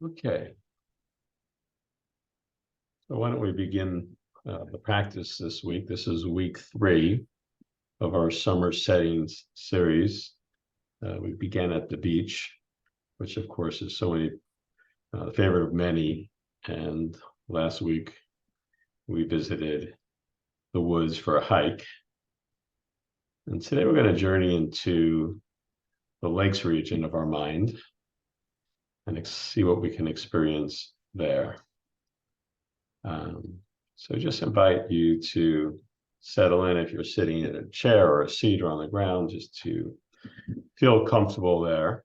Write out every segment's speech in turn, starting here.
Okay, so why don't we begin the practice this week? This is week 3 of our summer settings series. We began at the beach, which of course is the favorite of many. And last week we visited the woods for a hike. And today we're going to journey into the lakes region of our mind and see what we can experience there. So just invite you to settle in if you're sitting in a chair or a seat or on the ground, just to feel comfortable there,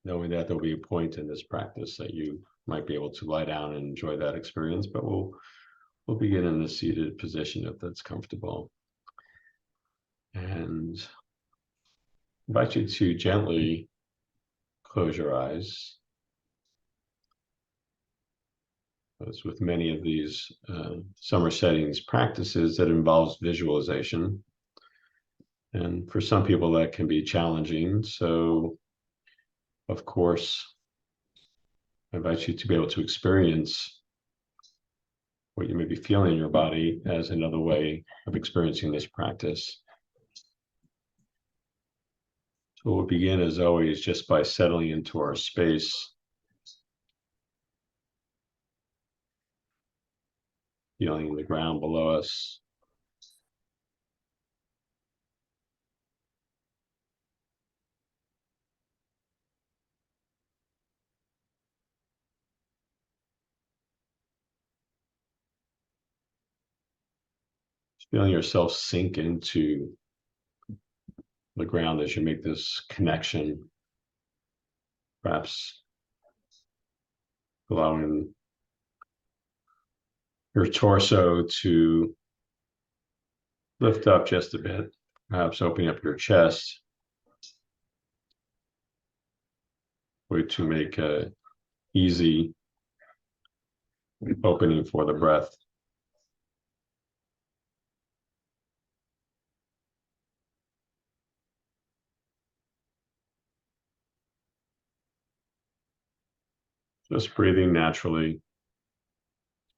knowing that there'll be a point in this practice that you might be able to lie down and enjoy that experience, but we'll begin in a seated position if that's comfortable. And invite you to gently close your eyes. As with many of these summer settings practices, that involves visualization. And for some people that can be challenging. So, of course, I invite you to be able to experience what you may be feeling in your body as another way of experiencing this practice. So we'll begin, as always, just by settling into our space, feeling the ground below us. Feeling yourself sink into the ground as you make this connection, perhaps allowing your torso to lift up just a bit, perhaps opening up your chest, way to make a easy opening for the breath. Just breathing naturally,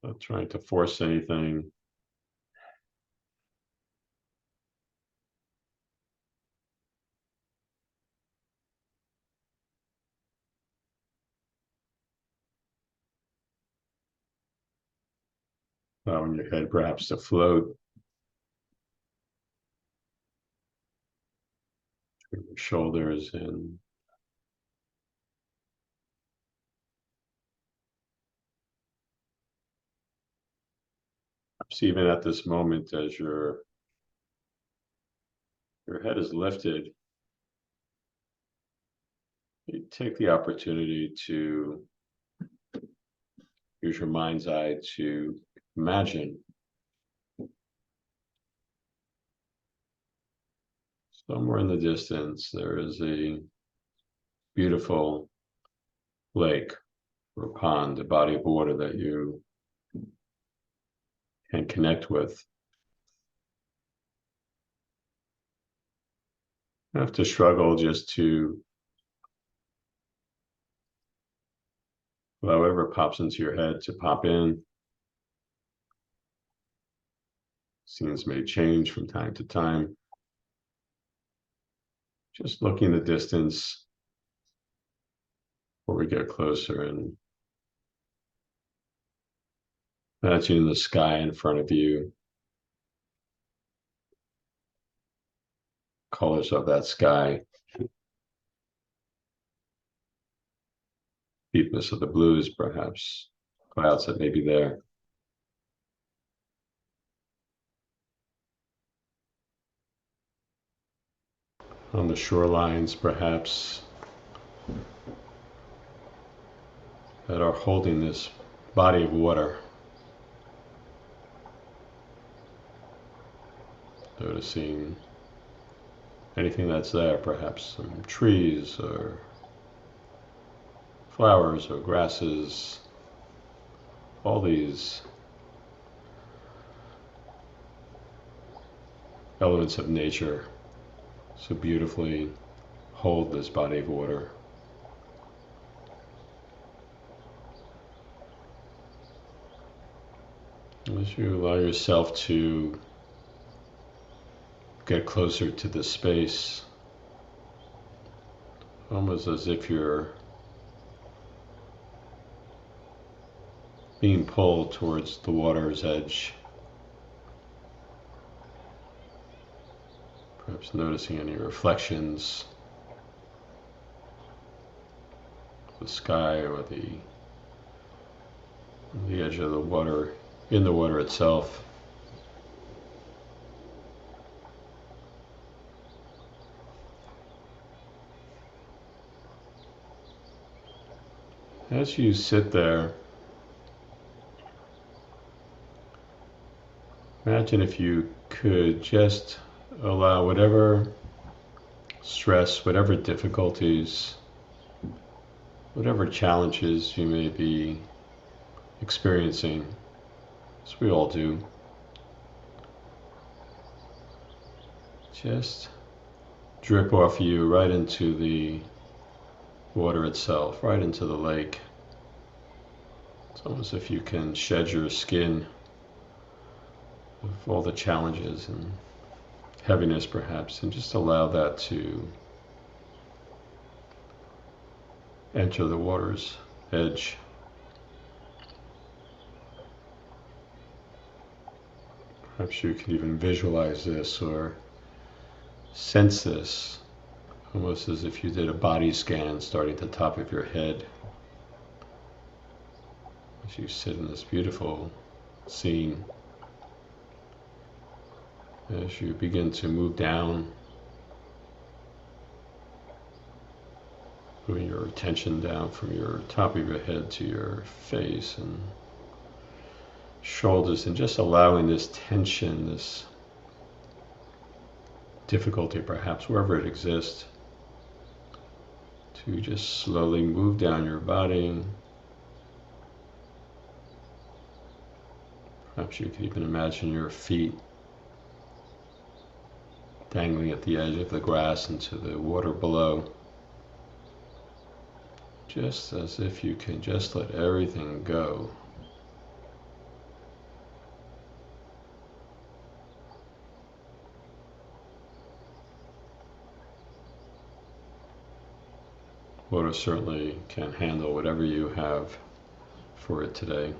not trying to force anything. Allowing your head perhaps to float. Your shoulders and perhaps even at this moment as your head is lifted, you take the opportunity to use your mind's eye to imagine somewhere in the distance there is a beautiful lake or a pond, a body of water that you can connect with. You have to struggle just to allow whatever pops into your head to pop in. Scenes may change from time to time. Just looking the distance before we get closer and imagining the sky in front of you, colors of that sky, deepness of the blues, perhaps clouds that may be there. On the shorelines, perhaps, that are holding this body of water. Noticing anything that's there, perhaps some trees or flowers or grasses, all these elements of nature so beautifully hold this body of water. As you allow yourself to get closer to the space, almost as if you're being pulled towards the water's edge. Perhaps noticing any reflections, the sky or the edge of the water, in the water itself. As you sit there, imagine if you could just allow whatever stress, whatever difficulties, whatever challenges you may be experiencing, as we all do, just drip off you right into the water itself, right into the lake. It's almost as if you can shed your skin of all the challenges and heaviness perhaps, and just allow that to enter the water's edge. Perhaps you can even visualize this or sense this, almost as if you did a body scan starting at the top of your head. As you sit in this beautiful scene, as you begin to move down, moving your attention down from your top of your head to your face and shoulders, and just allowing this tension, this difficulty perhaps, wherever it exists, to just slowly move down your body. Perhaps you could even imagine your feet dangling at the edge of the grass into the water below. Just as if you can just let everything go. Water certainly can handle whatever you have for it today.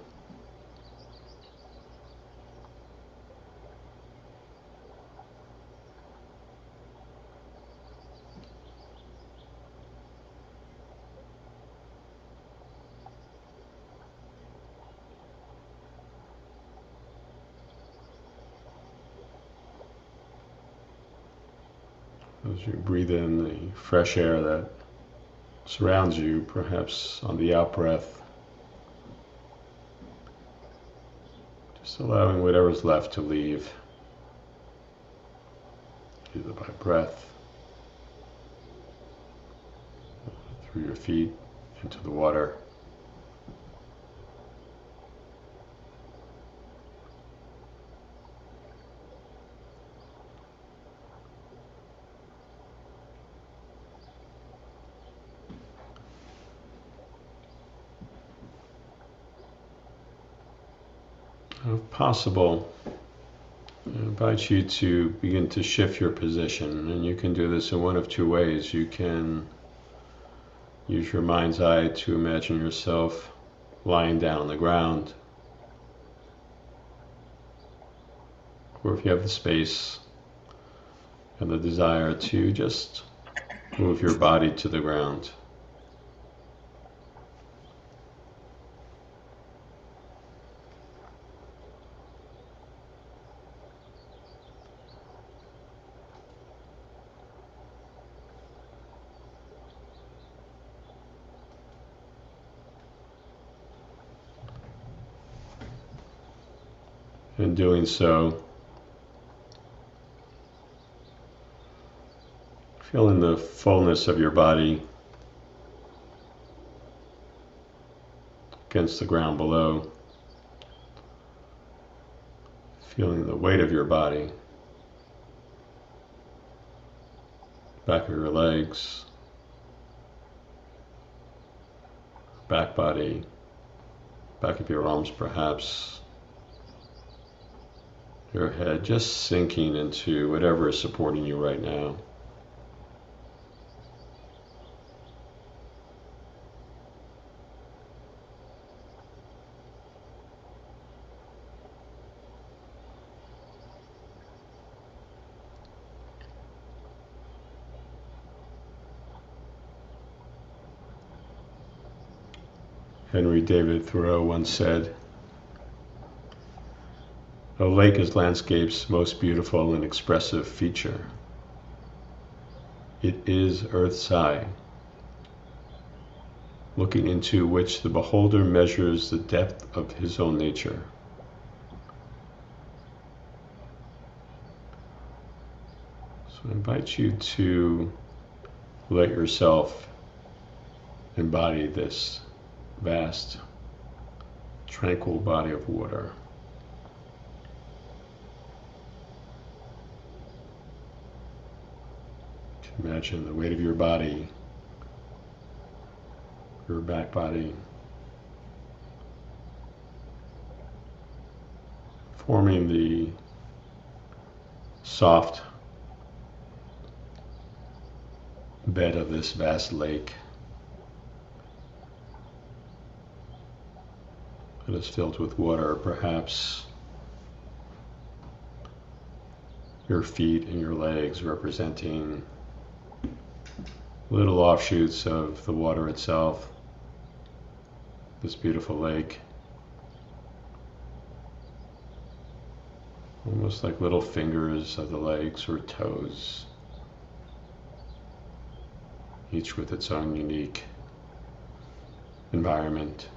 As you breathe in the fresh air that surrounds you, perhaps on the out-breath, just allowing whatever's left to leave, either by breath, through your feet, into the water. If possible, I invite you to begin to shift your position, and you can do this in one of two ways. You can use your mind's eye to imagine yourself lying down on the ground, or if you have the space and the desire to just move your body to the ground. In doing so, feeling the fullness of your body against the ground below, feeling the weight of your body, back of your legs, back body, back of your arms perhaps, your head, just sinking into whatever is supporting you right now. Henry David Thoreau once said, "A lake is landscape's most beautiful and expressive feature. It is Earth's eye, looking into which the beholder measures the depth of his own nature." So I invite you to let yourself embody this vast, tranquil body of water. Imagine the weight of your body, your back body, forming the soft bed of this vast lake that is filled with water. Perhaps your feet and your legs representing little offshoots of the water itself, this beautiful lake. Almost like little fingers of the legs or toes, each with its own unique environment.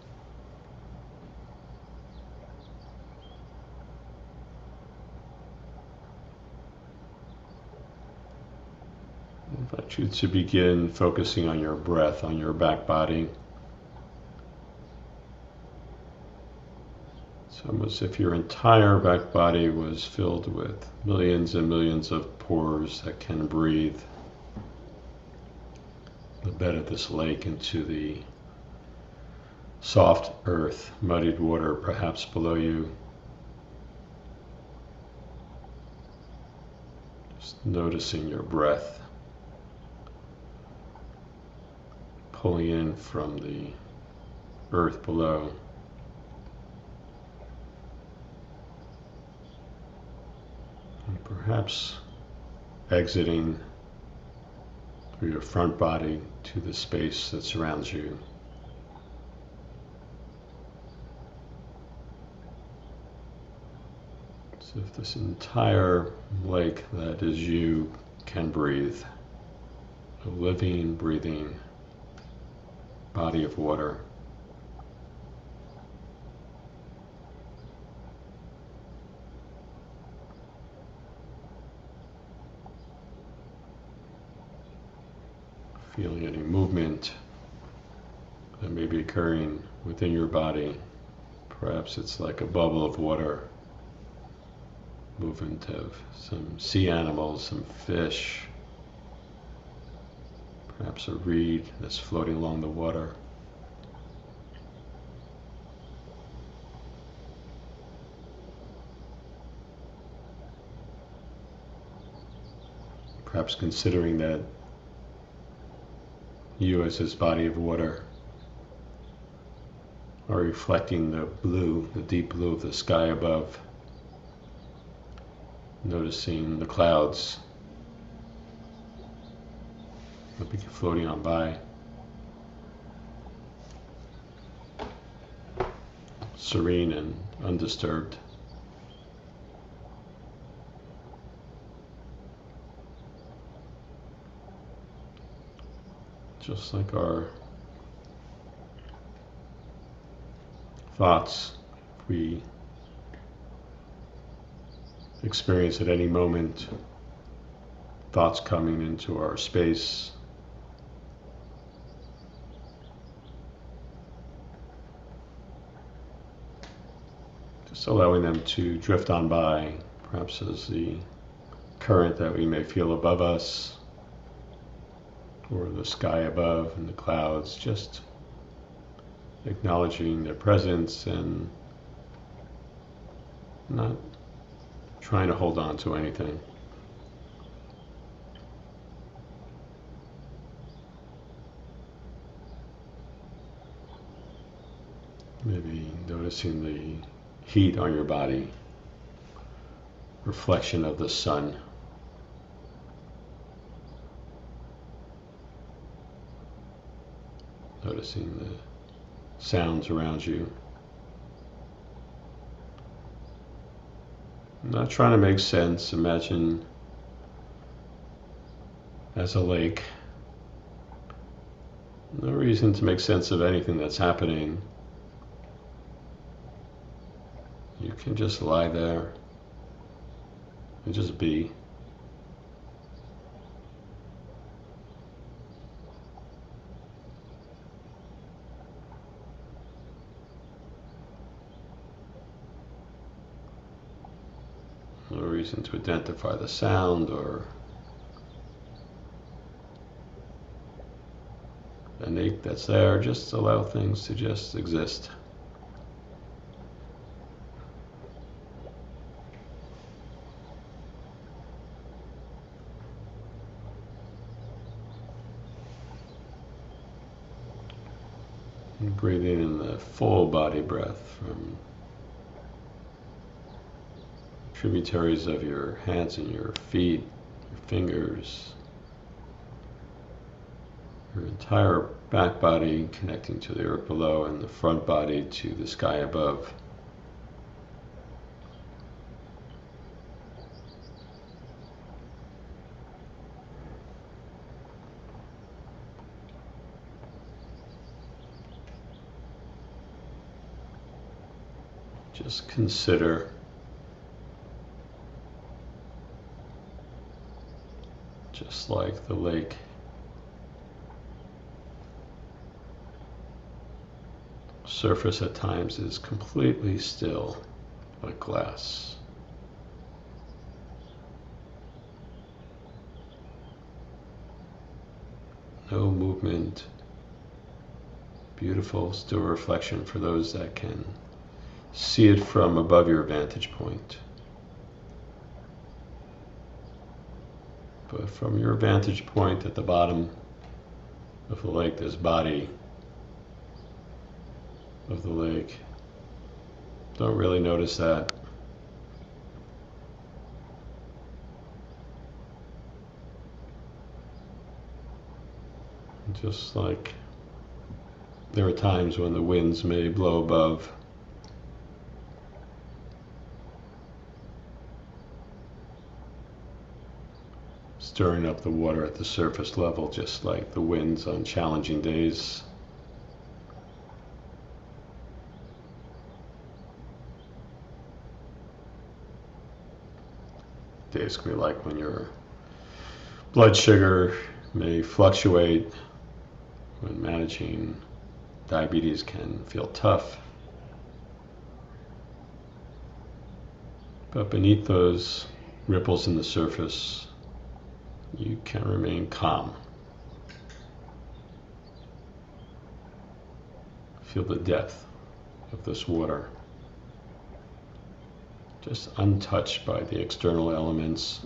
I invite you to begin focusing on your breath, on your back body. It's almost as if your entire back body was filled with millions and millions of pores that can breathe the bed of this lake into the soft earth, muddied water perhaps below you. Just noticing your breath pulling in from the earth below. And perhaps exiting through your front body to the space that surrounds you. As if this entire lake that is you can breathe, a living, breathing body of water. Feeling any movement that may be occurring within your body. Perhaps it's like a bubble of water, movement of some sea animals, some fish, perhaps a reed that's floating along the water. Perhaps considering that you as this body of water are reflecting the blue, the deep blue of the sky above. Noticing the clouds that be floating on by. Serene and undisturbed. Just like our thoughts, we experience at any moment thoughts coming into our space. Just allowing them to drift on by, perhaps as the current that we may feel above us, or the sky above and the clouds, just acknowledging their presence and not trying to hold on to anything. Maybe noticing the heat on your body, reflection of the sun. Noticing the sounds around you. I'm not trying to make sense. Imagine as a lake. No reason to make sense of anything that's happening. You can just lie there and just be. No reason to identify the sound or an ache that's there. Just allow things to just exist. And breathing in the full body breath from tributaries of your hands and your feet, your fingers, your entire back body connecting to the earth below and the front body to the sky above. Just consider just like the lake. Surface at times is completely still, like glass. No movement. Beautiful still reflection for those that can see it from above your vantage point. But from your vantage point at the bottom of the lake, this body of the lake, don't really notice that. Just like there are times when the winds may blow above, stirring up the water at the surface level, just like the winds on challenging days. Basically like when your blood sugar may fluctuate, when managing diabetes can feel tough. But beneath those ripples in the surface, you can remain calm. Feel the depth of this water, just untouched by the external elements.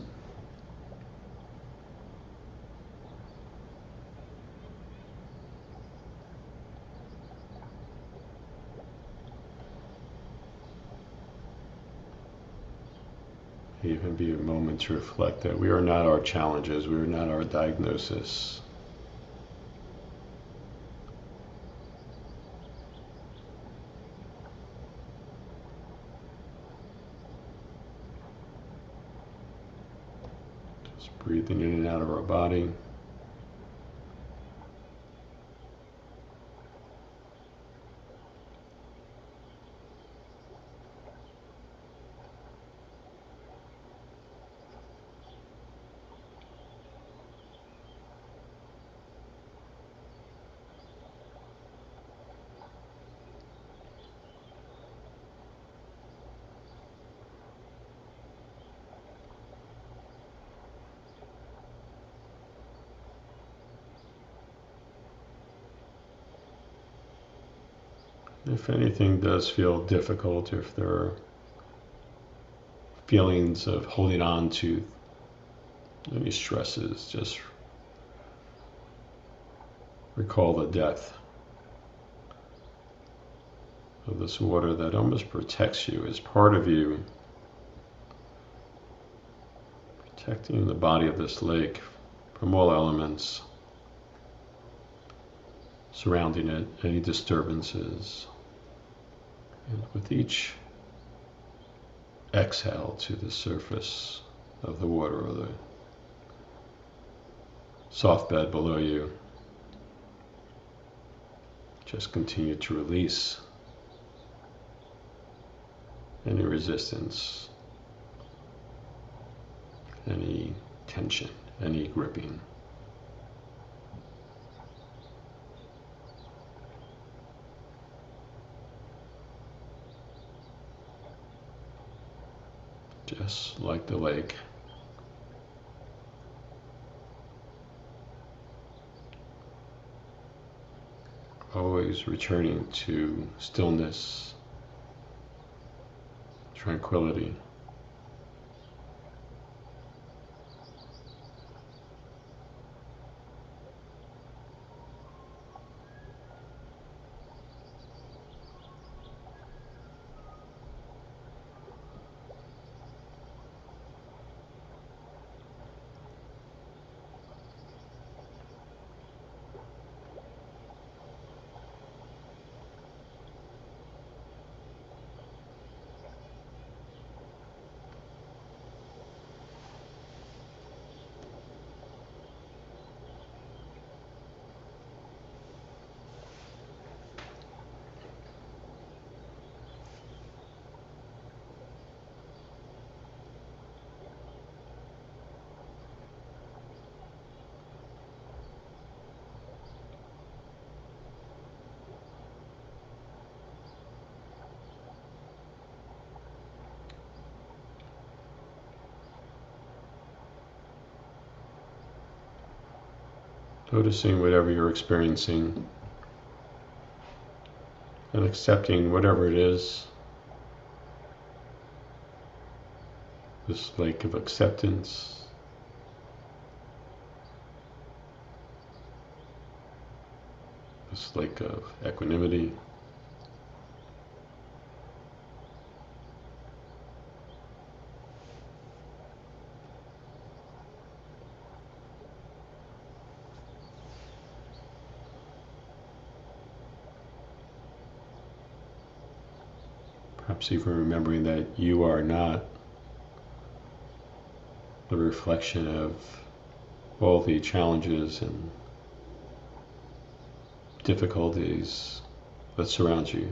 Even be a moment to reflect that we are not our challenges, we are not our diagnosis. Just breathing in and out of our body. If anything does feel difficult, if there are feelings of holding on to any stresses, just recall the depth of this water that almost protects you, as part of you, protecting the body of this lake from all elements surrounding it, any disturbances. And with each exhale to the surface of the water or the soft bed below you, just continue to release any resistance, any tension, any gripping. Just like the lake, always returning to stillness, tranquility. Noticing whatever you're experiencing and accepting whatever it is, this lake of acceptance, this lake of equanimity. Perhaps even remembering that you are not the reflection of all the challenges and difficulties that surround you.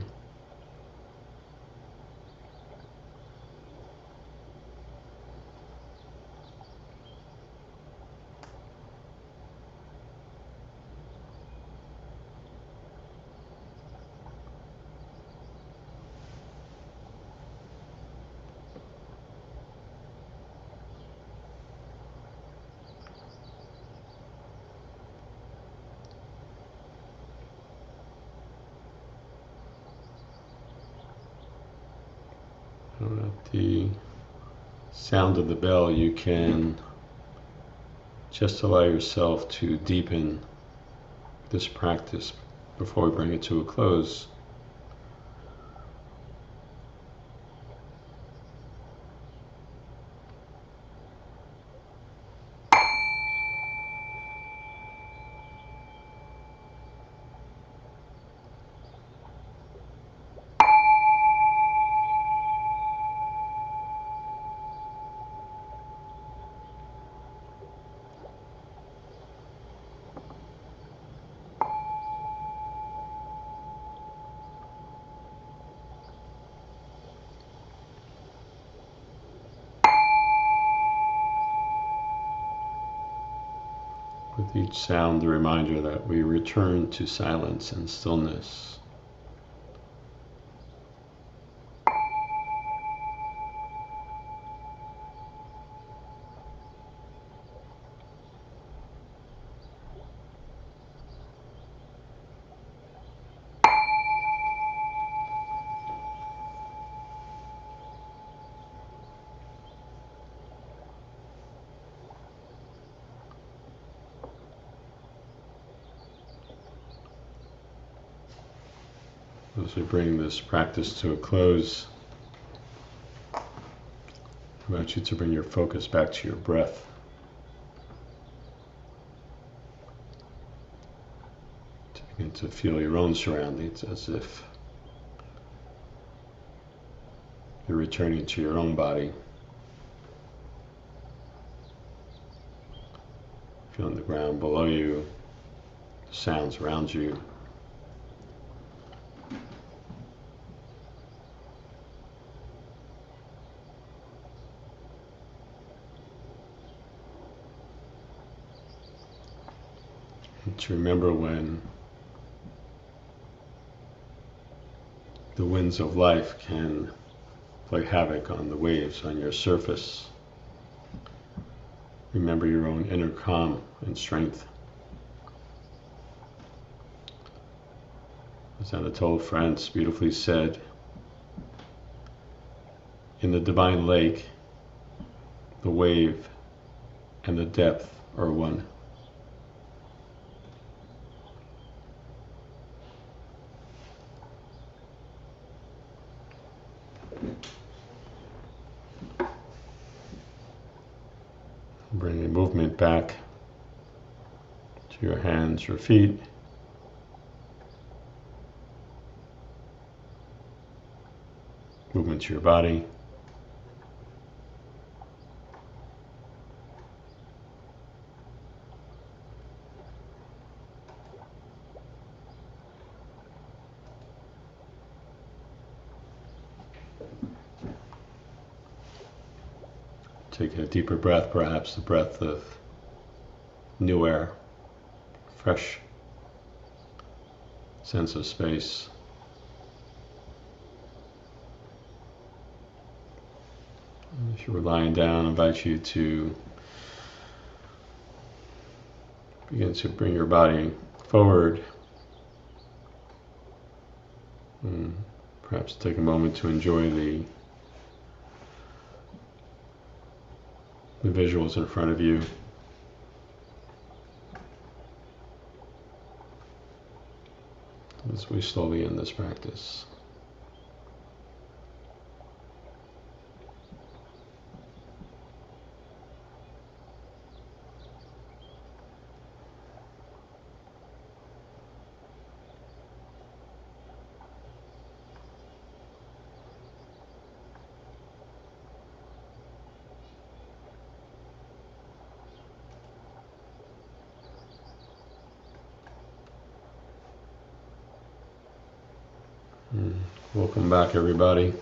At the sound of the bell, you can just allow yourself to deepen this practice before we bring it to a close. With each sound, the reminder that we return to silence and stillness. As we bring this practice to a close, I invite you to bring your focus back to your breath. To begin to feel your own surroundings as if you're returning to your own body. Feeling the ground below you, the sounds around you. And to remember when the winds of life can play havoc on the waves on your surface. Remember your own inner calm and strength. As Anatole France beautifully said, in the divine lake, the wave and the depth are one. Bring a movement back to your hands, your feet. Movement to your body. Take a deeper breath, perhaps the breath of new air, fresh sense of space. And if you were lying down, I invite you to begin to bring your body forward. And perhaps take a moment to enjoy the visuals in front of you. As we slowly end this practice. Welcome back, everybody.